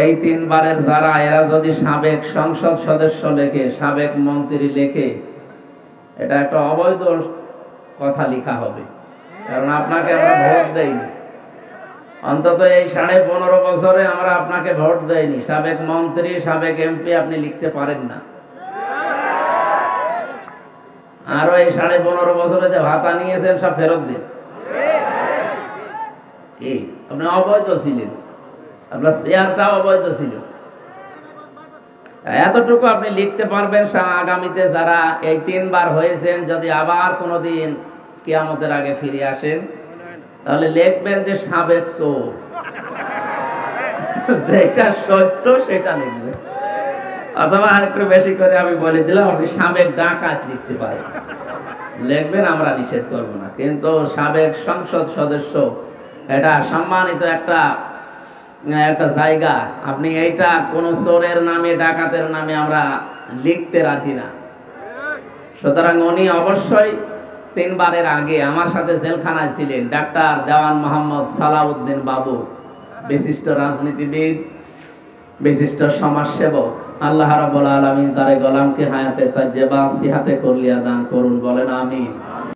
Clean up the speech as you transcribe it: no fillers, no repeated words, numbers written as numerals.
এই তিনবারের যারা, এরা যদি সাবেক সংসদ সদস্য লেখে, সাবেক মন্ত্রী লেখে, এটা একটা অবৈধ কথা লেখা হবে। কারণ আপনাকে আমরা ভোট দেইনি, অন্তত এই 15.5 বছরে আমরা আপনাকে ভোট দেইনি। সাবেক মন্ত্রী, সাবেক এমপি আপনি লিখতে পারেন না। আরো এই 15.5 বছরে যে ভাতা নিয়েছেন সব ফেরত দিন। কি আপনি অবৈধ ছিলেন, আপনার শেয়ারটাও অবৈধ ছিল। এতটুকু আপনি লিখতে পারবেন। আগামীতে যারা এই 3 বার হয়েছেন, যদি আবার কোনোদিন কিয়ামতের আগে ফিরে আসেন, তাহলে লিখবেন যে সাবেক চোর। যেটা সত্য সেটা লিখবেন। অথবা আরেকটু বেশি করে আমি বলে দিলাম, আপনি সাবেক ডাকাত লিখতে পারেন, লিখবেন, আমরা নিষেধ করব না। কিন্তু সাবেক সংসদ সদস্য, এটা সম্মানিত একটা জায়গা। আপনি এইটা কোন চোরের নামে, ডাকাতের নামে আমরা লিখতে রাজি না। সুতরাং উনি অবশ্যই 3 বারের আগে আমার সাথে জেলখানায় ছিলেন। ডাক্তার দেওয়ান মোহাম্মদ সালাউদ্দিন বাবু, বিশিষ্ট রাজনীতিবিদ, বিশিষ্ট সমাজসেবক। আল্লাহ রাব্বুল আলামিন তার গোলামকে হায়াতে তাজ্জেবা সিহাতে কলিয়া দান করুন, বলেন আমিন।